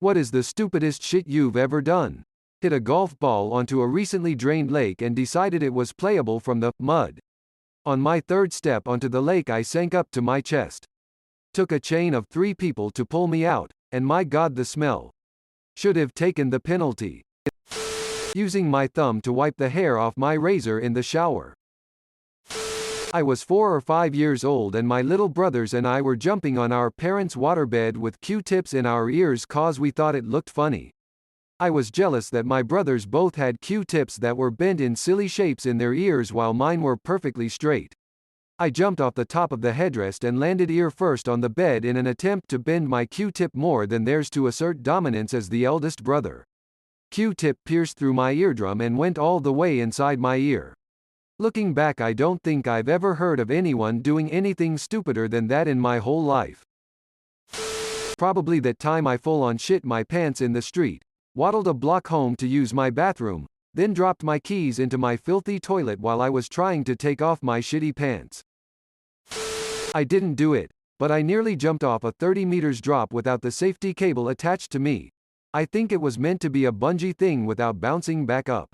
What is the stupidest shit you've ever done? Hit a golf ball onto a recently drained lake and decided it was playable from the mud. On my third step onto the lake I sank up to my chest. Took a chain of 3 people to pull me out, and my god the smell. Should have taken the penalty. Using my thumb to wipe the hair off my razor in the shower. I was 4 or 5 years old and my little brothers and I were jumping on our parents' waterbed with Q-tips in our ears cause we thought it looked funny. I was jealous that my brothers both had Q-tips that were bent in silly shapes in their ears while mine were perfectly straight. I jumped off the top of the headrest and landed ear first on the bed in an attempt to bend my Q-tip more than theirs to assert dominance as the eldest brother. Q-tip pierced through my eardrum and went all the way inside my ear. Looking back, I don't think I've ever heard of anyone doing anything stupider than that in my whole life. Probably that time I full-on shit my pants in the street, waddled a block home to use my bathroom, then dropped my keys into my filthy toilet while I was trying to take off my shitty pants. I didn't do it, but I nearly jumped off a 30 meters drop without the safety cable attached to me. I think it was meant to be a bungee thing without bouncing back up.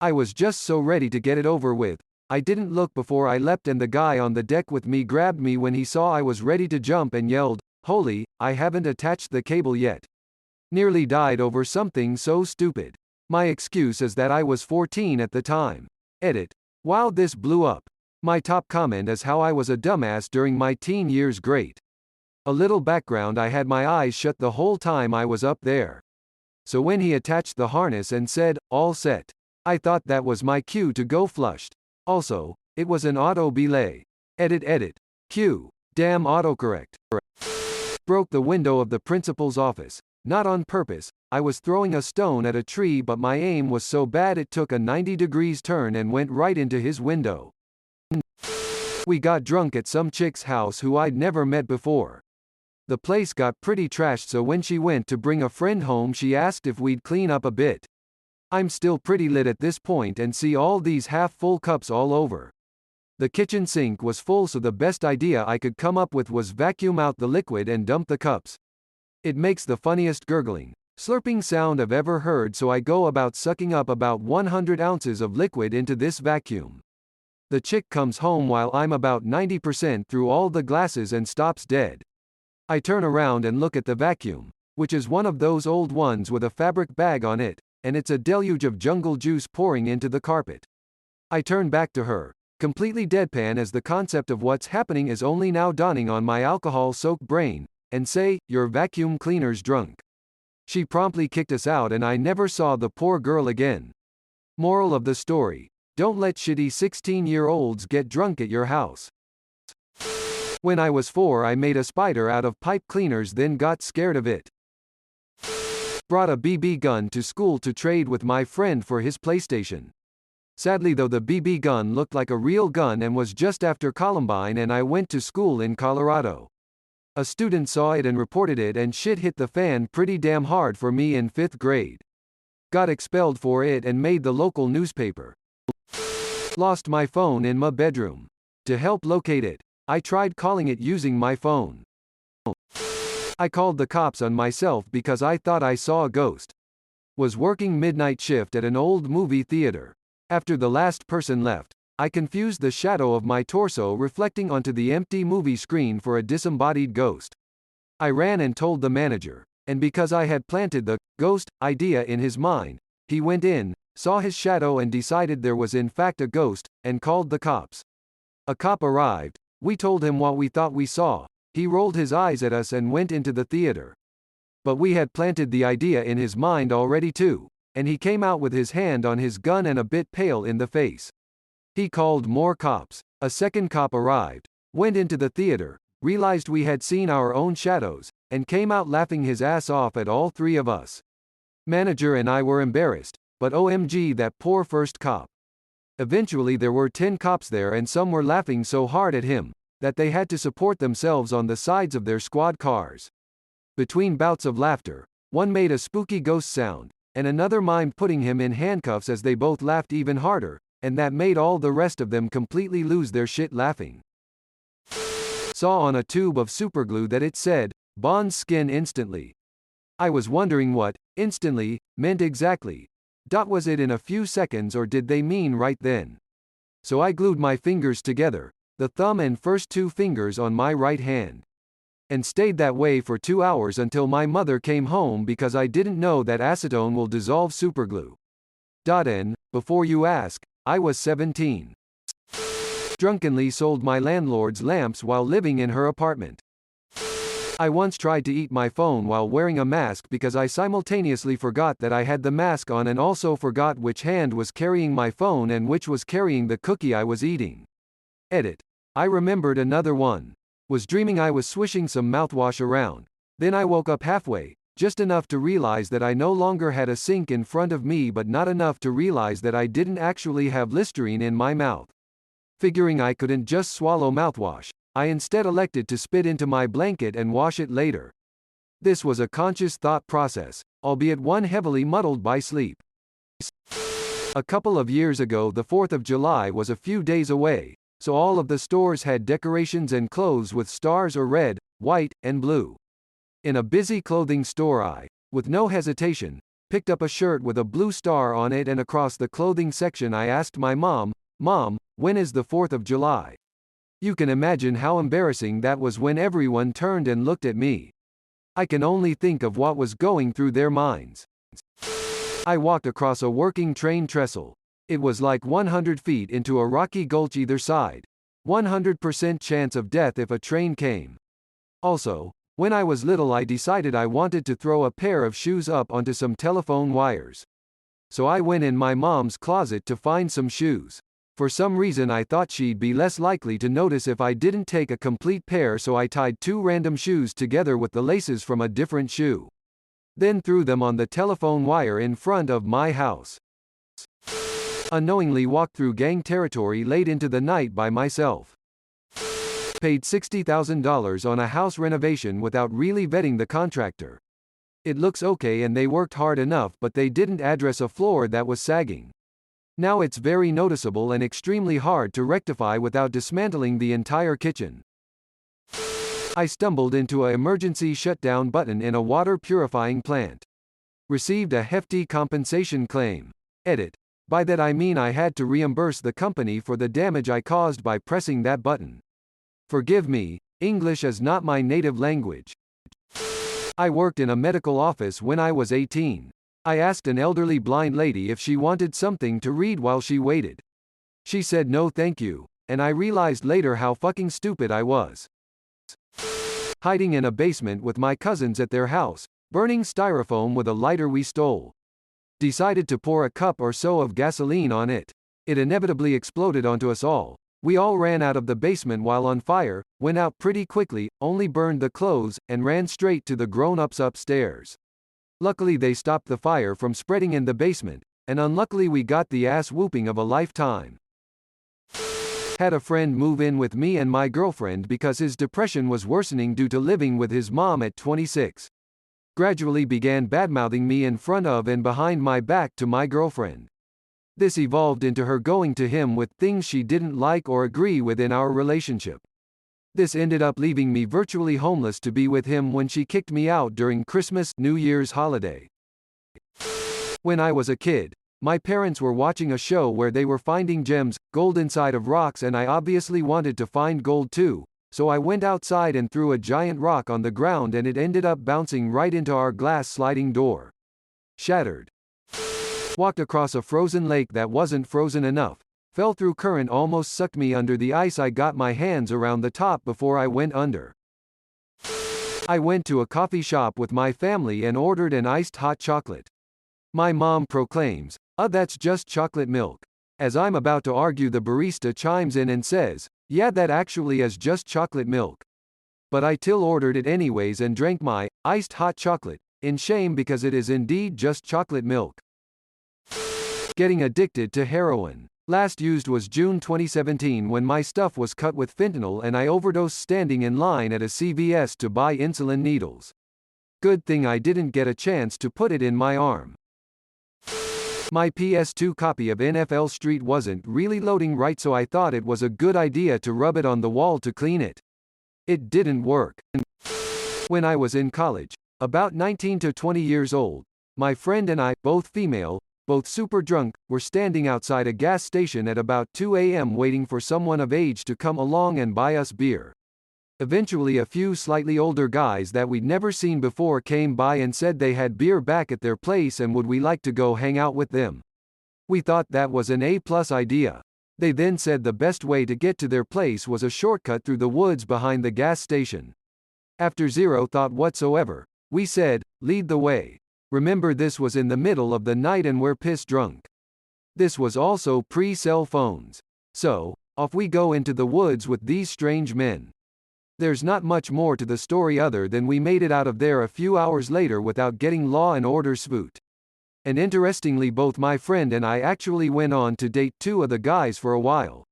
I was just so ready to get it over with. I didn't look before I leapt and the guy on the deck with me grabbed me when he saw I was ready to jump and yelled, "Holy, I haven't attached the cable yet." Nearly died over something so stupid. My excuse is that I was 14 at the time. Edit. Wow, this blew up. My top comment is how I was a dumbass during my teen years. Great. A little background: I had my eyes shut the whole time I was up there. So when he attached the harness and said, "All set," I thought that was my cue to go flushed. Also, it was an auto belay. Edit. Q. Damn autocorrect. Broke the window of the principal's office. Not on purpose. I was throwing a stone at a tree but my aim was so bad it took a 90 degrees turn and went right into his window. We got drunk at some chick's house who I'd never met before. The place got pretty trashed, so when she went to bring a friend home she asked if we'd clean up a bit. I'm still pretty lit at this point and see all these half-full cups all over. The kitchen sink was full, so the best idea I could come up with was vacuum out the liquid and dump the cups. It makes the funniest gurgling, slurping sound I've ever heard, so I go about sucking up about 100 ounces of liquid into this vacuum. The chick comes home while I'm about 90% through all the glasses and stops dead. I turn around and look at the vacuum, which is one of those old ones with a fabric bag on it, and it's a deluge of jungle juice pouring into the carpet. I turn back to her, completely deadpan as the concept of what's happening is only now dawning on my alcohol-soaked brain, and say, "Your vacuum cleaner's drunk." She promptly kicked us out and I never saw the poor girl again. Moral of the story: don't let shitty 16-year-olds get drunk at your house. When I was 4 I made a spider out of pipe cleaners, then got scared of it. Brought a BB gun to school to trade with my friend for his PlayStation. Sadly though, the BB gun looked like a real gun and was just after Columbine and I went to school in Colorado. A student saw it and reported it and shit hit the fan pretty damn hard for me in 5th grade. Got expelled for it and made the local newspaper. Lost my phone in my bedroom. To help locate it, I tried calling it using my phone. I called the cops on myself because I thought I saw a ghost. Was working midnight shift at an old movie theater. After the last person left, I confused the shadow of my torso reflecting onto the empty movie screen for a disembodied ghost. I ran and told the manager, and because I had planted the ghost idea in his mind, he went in, saw his shadow and decided there was in fact a ghost, and called the cops. A cop arrived, we told him what we thought we saw. He rolled his eyes at us and went into the theater. But we had planted the idea in his mind already too, and he came out with his hand on his gun and a bit pale in the face. He called more cops. A second cop arrived, went into the theater, realized we had seen our own shadows, and came out laughing his ass off at all 3 of us. Manager and I were embarrassed, but OMG that poor first cop. Eventually there were 10 cops there and some were laughing so hard at him that they had to support themselves on the sides of their squad cars. Between bouts of laughter, one made a spooky ghost sound, and another mimed putting him in handcuffs as they both laughed even harder, and that made all the rest of them completely lose their shit laughing. Saw on a tube of superglue that it said, "Bond's skin instantly." I was wondering what, instantly, meant exactly. Was it in a few seconds or did they mean right then? So I glued my fingers together, the thumb and first two fingers on my right hand, and stayed that way for 2 hours until my mother came home because I didn't know that acetone will dissolve superglue. And, before you ask, I was 17. Drunkenly sold my landlord's lamps while living in her apartment. I once tried to eat my phone while wearing a mask because I simultaneously forgot that I had the mask on and also forgot which hand was carrying my phone and which was carrying the cookie I was eating. Edit. I remembered another one. Was dreaming I was swishing some mouthwash around. Then I woke up halfway, just enough to realize that I no longer had a sink in front of me but not enough to realize that I didn't actually have Listerine in my mouth. Figuring I couldn't just swallow mouthwash, I instead elected to spit into my blanket and wash it later. This was a conscious thought process, albeit one heavily muddled by sleep. A couple of years ago the 4th of July was a few days away, so all of the stores had decorations and clothes with stars or red, white, and blue. In a busy clothing store I, with no hesitation, picked up a shirt with a blue star on it and across the clothing section I asked my mom, "Mom, when is the 4th of July?" You can imagine how embarrassing that was when everyone turned and looked at me. I can only think of what was going through their minds. I walked across a working train trestle. It was like 100 feet into a rocky gulch either side. 100% chance of death if a train came. Also, when I was little I decided I wanted to throw a pair of shoes up onto some telephone wires. So I went in my mom's closet to find some shoes. For some reason I thought she'd be less likely to notice if I didn't take a complete pair, so I tied 2 random shoes together with the laces from a different shoe. Then threw them on the telephone wire in front of my house. Unknowingly walked through gang territory late into the night by myself. Paid $60,000 on a house renovation without really vetting the contractor. It looks okay and they worked hard enough, but they didn't address a floor that was sagging. Now it's very noticeable and extremely hard to rectify without dismantling the entire kitchen. I stumbled into an emergency shutdown button in a water purifying plant. Received a hefty compensation claim. Edit. By that I mean I had to reimburse the company for the damage I caused by pressing that button. Forgive me, English is not my native language. I worked in a medical office when I was 18. I asked an elderly blind lady if she wanted something to read while she waited. She said no thank you, and I realized later how fucking stupid I was. Hiding in a basement with my cousins at their house, burning styrofoam with a lighter we stole. Decided to pour a cup or so of gasoline on it. It inevitably exploded onto us all. We all ran out of the basement while on fire, went out pretty quickly, only burned the clothes, and ran straight to the grown-ups upstairs. Luckily they stopped the fire from spreading in the basement, and unluckily we got the ass whooping of a lifetime. Had a friend move in with me and my girlfriend because his depression was worsening due to living with his mom at 26. Gradually began badmouthing me in front of and behind my back to my girlfriend. This evolved into her going to him with things she didn't like or agree with in our relationship. This ended up leaving me virtually homeless to be with him when she kicked me out during Christmas, New Year's holiday. When I was a kid, my parents were watching a show where they were finding gems, gold inside of rocks, and I obviously wanted to find gold too, so I went outside and threw a giant rock on the ground and it ended up bouncing right into our glass sliding door. Shattered. Walked across a frozen lake that wasn't frozen enough. Fell through current, almost sucked me under the ice. I got my hands around the top before I went under. I went to a coffee shop with my family and ordered an iced hot chocolate. My mom proclaims, that's just chocolate milk." As I'm about to argue, the barista chimes in and says, "Yeah, that actually is just chocolate milk." But I still ordered it anyways and drank my iced hot chocolate, in shame because it is indeed just chocolate milk. Getting addicted to heroin. Last used was June 2017 when my stuff was cut with fentanyl and I overdosed standing in line at a CVS to buy insulin needles. Good thing I didn't get a chance to put it in my arm. My PS2 copy of NFL Street wasn't really loading right, so I thought it was a good idea to rub it on the wall to clean it. It didn't work. When I was in college, About 19 to 20 years old. My friend and I, both female, both super drunk, were standing outside a gas station at about 2 a.m. waiting for someone of age to come along and buy us beer. Eventually a few slightly older guys that we'd never seen before came by and said they had beer back at their place and would we like to go hang out with them. We thought that was an A-plus idea. They then said the best way to get to their place was a shortcut through the woods behind the gas station. After zero thought whatsoever, we said, lead the way. Remember, this was in the middle of the night and we're piss drunk. This was also pre-cell phones. So, off we go into the woods with these strange men. There's not much more to the story other than we made it out of there a few hours later without getting law and order spooked. And interestingly, both my friend and I actually went on to date two of the guys for a while.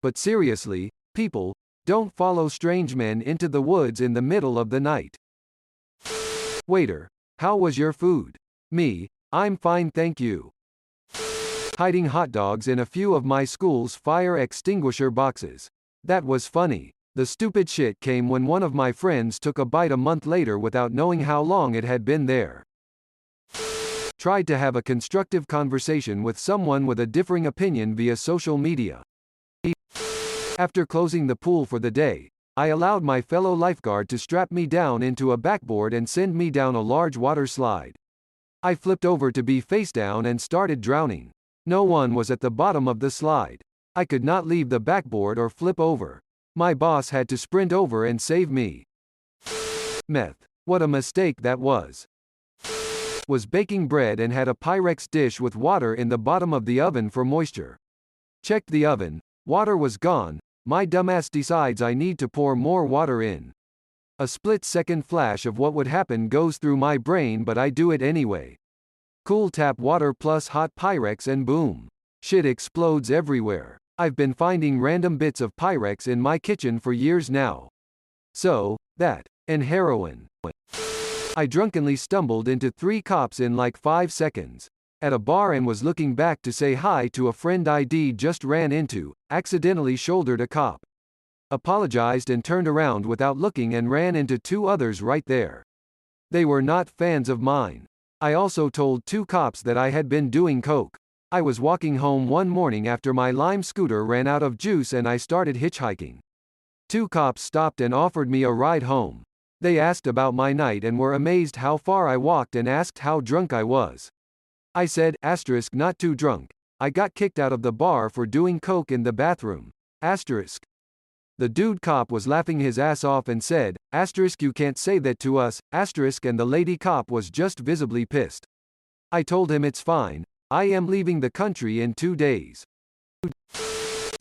But seriously, people, don't follow strange men into the woods in the middle of the night. Waiter, how was your food? Me, I'm fine thank you. Hiding hot dogs in a few of my school's fire extinguisher boxes. That was funny. The stupid shit came when one of my friends took a bite a month later without knowing how long it had been there. Tried to have a constructive conversation with someone with a differing opinion via social media. After closing the pool for the day, I allowed my fellow lifeguard to strap me down into a backboard and send me down a large water slide. I flipped over to be face down and started drowning. No one was at the bottom of the slide. I could not leave the backboard or flip over. My boss had to sprint over and save me. Meth. What a mistake that was. Was baking bread and had a Pyrex dish with water in the bottom of the oven for moisture. Checked the oven, water was gone. My dumbass decides I need to pour more water in. A split-second flash of what would happen goes through my brain, but I do it anyway. Cool tap water plus hot Pyrex and boom. Shit explodes everywhere. I've been finding random bits of Pyrex in my kitchen for years now. So, that, and heroin. I drunkenly stumbled into 3 cops in like 5 seconds. At a bar and was looking back to say hi to a friend ID just ran into, accidentally shouldered a cop. Apologized and turned around without looking and ran into 2 others right there. They were not fans of mine. I also told 2 cops that I had been doing coke. I was walking home one morning after my Lime scooter ran out of juice and I started hitchhiking. 2 cops stopped and offered me a ride home. They asked about my night and were amazed how far I walked and asked how drunk I was. I said, asterisk, not too drunk. I got kicked out of the bar for doing coke in the bathroom. Asterisk. The dude cop was laughing his ass off and said, asterisk, you can't say that to us, asterisk, and the lady cop was just visibly pissed. I told him it's fine. I am leaving the country in 2 days.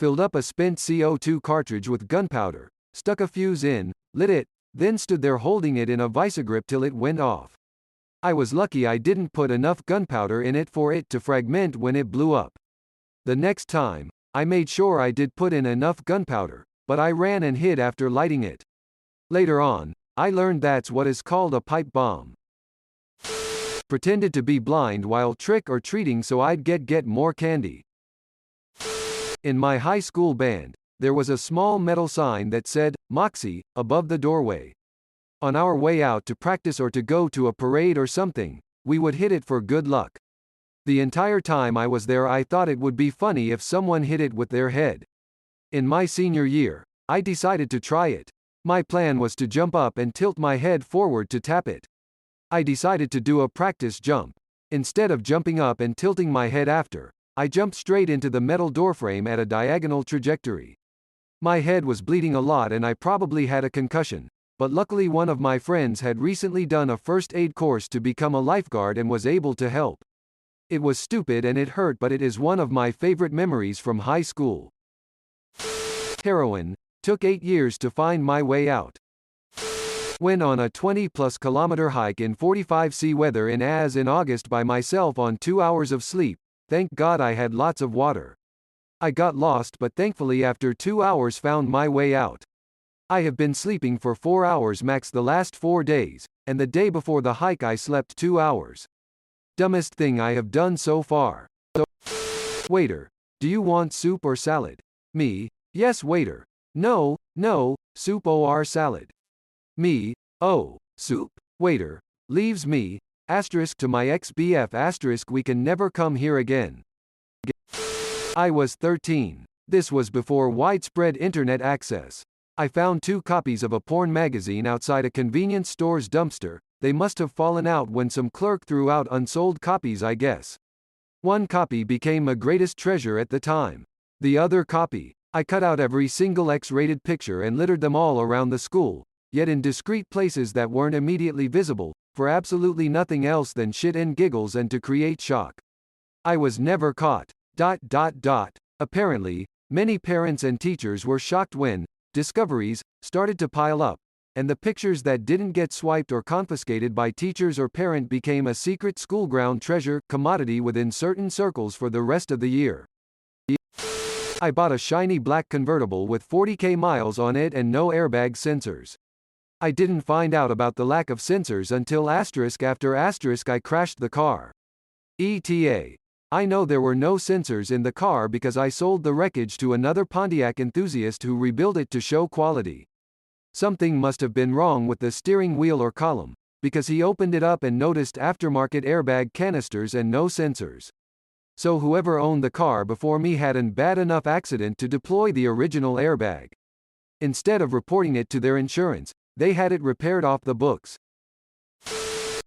Filled up a spent CO2 cartridge with gunpowder, stuck a fuse in, lit it, then stood there holding it in a vice-grip till it went off. I was lucky I didn't put enough gunpowder in it for it to fragment when it blew up. The next time, I made sure I did put in enough gunpowder, but I ran and hid after lighting it. Later on, I learned that's what is called a pipe bomb. Pretended to be blind while trick-or-treating so I'd get more candy. In my high school band, there was a small metal sign that said, Moxie, above the doorway. On our way out to practice or to go to a parade or something, we would hit it for good luck. The entire time I was there I thought it would be funny if someone hit it with their head. In my senior year, I decided to try it. My plan was to jump up and tilt my head forward to tap it. I decided to do a practice jump. Instead of jumping up and tilting my head after, I jumped straight into the metal doorframe at a diagonal trajectory. My head was bleeding a lot and I probably had a concussion, but luckily one of my friends had recently done a first aid course to become a lifeguard and was able to help. It was stupid and it hurt, but it is one of my favorite memories from high school. Heroin. Took 8 years to find my way out. Went on a 20-plus kilometer hike in 45°C weather in August by myself on 2 hours of sleep. Thank God I had lots of water. I got lost but thankfully after 2 hours found my way out. I have been sleeping for 4 hours max the last 4 days, and the day before the hike I slept 2 hours. Dumbest thing I have done so far. So, waiter, do you want soup or salad? Me, yes waiter. No, soup or salad. Me, oh, soup. Waiter, Leaves me, asterisk to my ex-BF asterisk we can never come here again. I was 13. This was before widespread internet access. I found 2 copies of a porn magazine outside a convenience store's dumpster. They must have fallen out when some clerk threw out unsold copies, I guess. One copy became my greatest treasure at the time. The other copy, I cut out every single X-rated picture and littered them all around the school, yet in discreet places that weren't immediately visible, for absolutely nothing else than shit and giggles and to create shock. I was never caught. Apparently, many parents and teachers were shocked when discoveries started to pile up, and the pictures that didn't get swiped or confiscated by teachers or parent became a secret schoolground treasure commodity within certain circles for the rest of the year. I bought a shiny black convertible with 40k miles on it and no airbag sensors. I didn't find out about the lack of sensors until asterisk after asterisk I crashed the car. ETA. I know there were no sensors in the car because I sold the wreckage to another Pontiac enthusiast who rebuilt it to show quality. Something must have been wrong with the steering wheel or column, because he opened it up and noticed aftermarket airbag canisters and no sensors. So whoever owned the car before me had an bad enough accident to deploy the original airbag. Instead of reporting it to their insurance, they had it repaired off the books.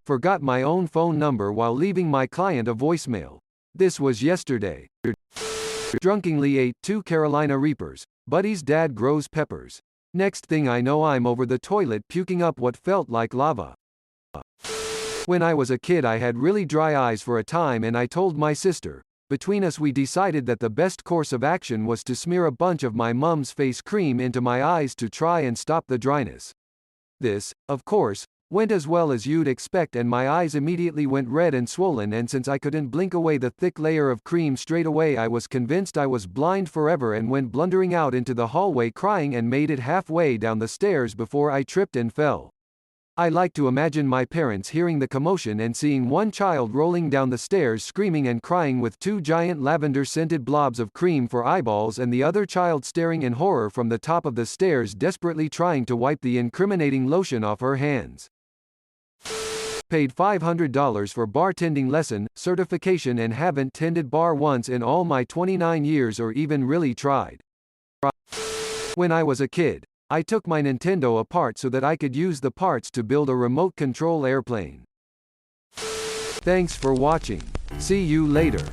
Forgot my own phone number while leaving my client a voicemail. This was yesterday. Drunkenly ate 2 Carolina Reapers. Buddy's dad grows peppers. Next thing I know I'm over the toilet puking up what felt like lava. When I was a kid I had really dry eyes for a time and I told my sister. Between us we decided that the best course of action was to smear a bunch of my mum's face cream into my eyes to try and stop the dryness. This, of course, went as well as you'd expect and my eyes immediately went red and swollen, and since I couldn't blink away the thick layer of cream straight away I was convinced I was blind forever and went blundering out into the hallway crying and made it halfway down the stairs before I tripped and fell. I like to imagine my parents hearing the commotion and seeing one child rolling down the stairs screaming and crying with 2 giant lavender-scented blobs of cream for eyeballs and the other child staring in horror from the top of the stairs desperately trying to wipe the incriminating lotion off her hands. Paid $500 for bartending lesson, certification and haven't tended bar once in all my 29 years or even really tried. When I was a kid, I took my Nintendo apart so that I could use the parts to build a remote control airplane. Thanks for watching. See you later.